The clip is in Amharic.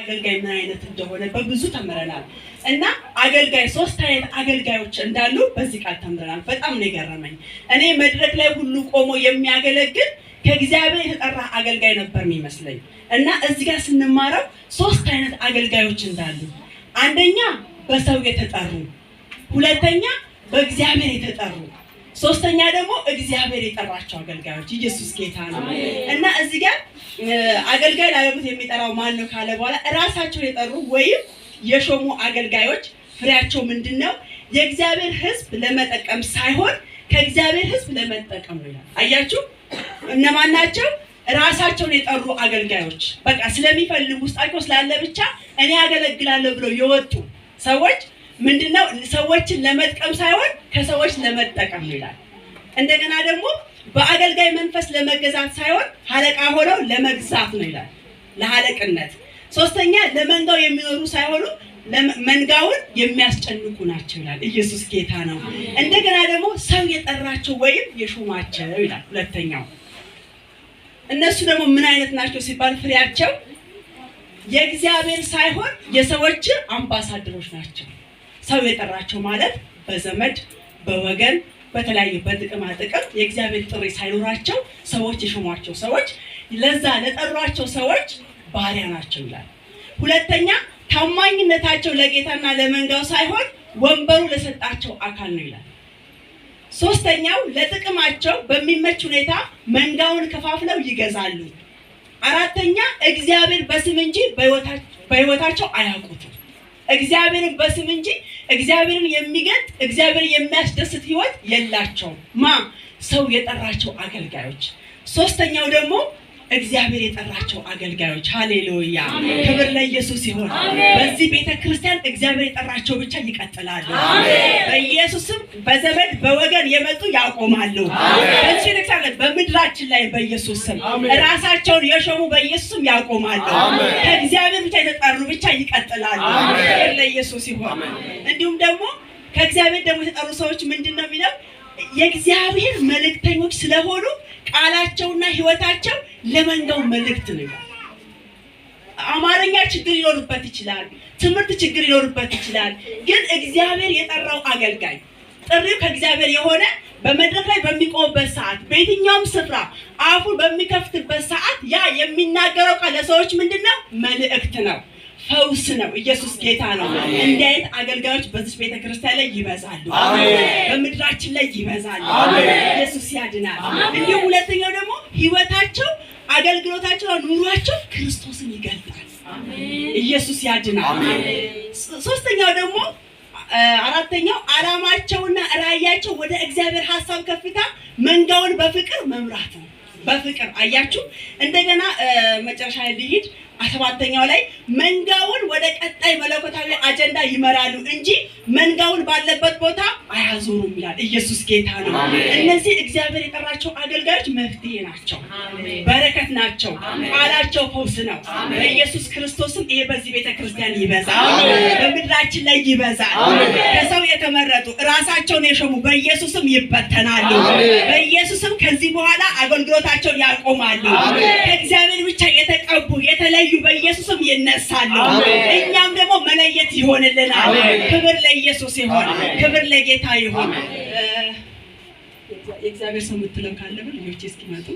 አገልጋይ ምን አይነት እንደሆነ በብዙ ተምረናል እና አገልጋይ ሶስት አይነት አገልጋዮች እንዳሉ በዚህ ቃል ተምረናል። በጣም ነው የገረመኝ። እኔ መድረክ ላይ ሁሉ ቆሞ የሚያገለግል ከእግዚአብሔር የተጠራ አገልጋይ ነበር የሚመስለኝ እና እዚህ ጋር ስንማረው ሶስት አይነት አገልጋዮች እንዳሉ፣ አንደኛ በሰው የተጠሩ፣ ሁለተኛ በእግዚአብሔር የተጠሩ፣ ሶስተኛ ደግሞ እግዚአብሔር የጠራቸው አገልጋዮች። ኢየሱስ ጌታ ነው እና እዚህ ጋር አገልጋይ ላገቡት የሚጠራው ማን ነው ካለ በኋላ ራሳቸው የጠሩ ወይም የሾሙ አገልጋዮች ፍሬያቸው ምንድነው? የእግዚአብሔር ሕዝብ ለመጠቀም ሳይሆን ከእግዚአብሔር ሕዝብ ለመጠቀም ነው ይላል። አያችሁ፣ እነማን ናቸው? ራሳቸውን የጠሩ አገልጋዮች። በቃ ስለሚፈልጉ ውስጣቸው ስላለ ብቻ እኔ አገለግላለሁ ብለው የወጡ ሰዎች ምንድነው? ሰዎችን ለመጥቀም ሳይሆን ከሰዎች ለመጠቀም ነው ይላል። እንደገና ደግሞ በአገልጋይ መንፈስ ለመገዛት ሳይሆን አለቃ ሆነው ለመግዛት ነው ይላል፣ ለአለቅነት። ሶስተኛ ለመንጋው የሚኖሩ ሳይሆኑ መንጋውን የሚያስጨንቁ ናቸው ይላል። ኢየሱስ ጌታ ነው። እንደገና ደግሞ ሰው የጠራቸው ወይም የሾማቸው ይላል። ሁለተኛው እነሱ ደግሞ ምን አይነት ናቸው ሲባል ፍሬያቸው የእግዚአብሔር ሳይሆን የሰዎች አምባሳደሮች ናቸው። ሰው የጠራቸው ማለት በዘመድ በወገን በተለያየ በጥቅማ ጥቅም የእግዚአብሔር ጥሪ ሳይኖራቸው ሰዎች የሾሟቸው ሰዎች ለዛ ለጠሯቸው ሰዎች ባሪያ ናቸው ይላል። ሁለተኛ ታማኝነታቸው ለጌታና ለመንጋው ሳይሆን ወንበሩ ለሰጣቸው አካል ነው ይላል። ሶስተኛው ለጥቅማቸው በሚመች ሁኔታ መንጋውን ከፋፍለው ይገዛሉ። አራተኛ እግዚአብሔር በስም እንጂ በሕይወታቸው አያውቁትም። እግዚአብሔርን በስም እንጂ እግዚአብሔርን የሚገልጥ እግዚአብሔርን የሚያስደስት ሕይወት የላቸውም። ሰው የጠራቸው አገልጋዮች። ሶስተኛው ደግሞ እግዚአብሔር የጠራቸው አገልጋዮች። ሃሌሉያ! ክብር ለኢየሱስ ይሁን። በዚህ ቤተክርስቲያን እግዚአብሔር የጠራቸው ብቻ ይቀጥላሉ። በኢየሱስም በዘመድ በወገን የመጡ ያቆማሉ። በዚህ ቤተክርስቲያን በምድራችን ላይ በኢየሱስ ስም ራሳቸውን የሾሙ በኢየሱስ ስም ያቆማሉ። ከእግዚአብሔር ብቻ የተጠሩ ብቻ ይቀጥላሉ። ክብር ለኢየሱስ ይሁን። እንዲሁም ደግሞ ከእግዚአብሔር ደግሞ የተጠሩ ሰዎች ምንድነው የሚለው? የእግዚአብሔር መልእክተኞች ስለሆኑ ቃላቸውና ሕይወታቸው ለመንጋው መልእክት ነው። አማርኛ ችግር ሊኖርበት ይችላል፣ ትምህርት ችግር ሊኖርበት ይችላል። ግን እግዚአብሔር የጠራው አገልጋይ ጥሪው ከእግዚአብሔር የሆነ በመድረክ ላይ በሚቆምበት ሰዓት በየትኛውም ስፍራ አፉን በሚከፍትበት ሰዓት ያ የሚናገረው ቃል ለሰዎች ምንድነው? መልእክት ነው፣ ፈውስ ነው። ኢየሱስ ጌታ ነው። እንዲህ አይነት አገልጋዮች በዚህ ቤተክርስቲያን ላይ ይበዛሉ፣ በምድራችን ላይ ይበዛሉ። ኢየሱስ ያድናል። እንዲሁም ሁለተኛው ደግሞ ሕይወታቸው፣ አገልግሎታቸው፣ ኑሯቸው ክርስቶስን ይገልጣል። ኢየሱስ ያድናል። ሶስተኛው ደግሞ አራተኛው ዓላማቸውና ራእያቸው ወደ እግዚአብሔር ሐሳብ ከፍታ መንጋውን በፍቅር መምራት ነው። በፍቅር አያችሁ። እንደገና መጨረሻ ላይ ልሂድ። ሰባተኛው ላይ መንጋውን ወደ ቀጣይ መለኮታዊ አጀንዳ ይመራሉ እንጂ መንጋውን ባለበት ቦታ አያዞሩም ይላል። ኢየሱስ ጌታ ነው። እነዚህ እግዚአብሔር የጠራቸው አገልጋዮች መፍትሄ ናቸው፣ በረከት ናቸው፣ ቃላቸው ፈውስ ነው። በኢየሱስ ክርስቶስም ይሄ በዚህ ቤተክርስቲያን ይበዛል፣ በምድራችን ላይ ይበዛል። ከሰው የተመረጡ ራሳቸውን የሾሙ በኢየሱስም ይበተናሉ። በኢየሱስም ከዚህ በኋላ አገልግሎታቸውን ያቆማሉ። ከእግዚአብሔር ብቻ የተቀቡ የተለዩ በኢየሱስም ይነሳሉ። እኛም ደግሞ መለየት ይሆንልናል። ክብር ለኢየሱስ ይሁን። ክብር ለጌታ ይሁን። የእግዚአብሔር ሰው የምትለው ካለ ልጆቼ እስኪመጡ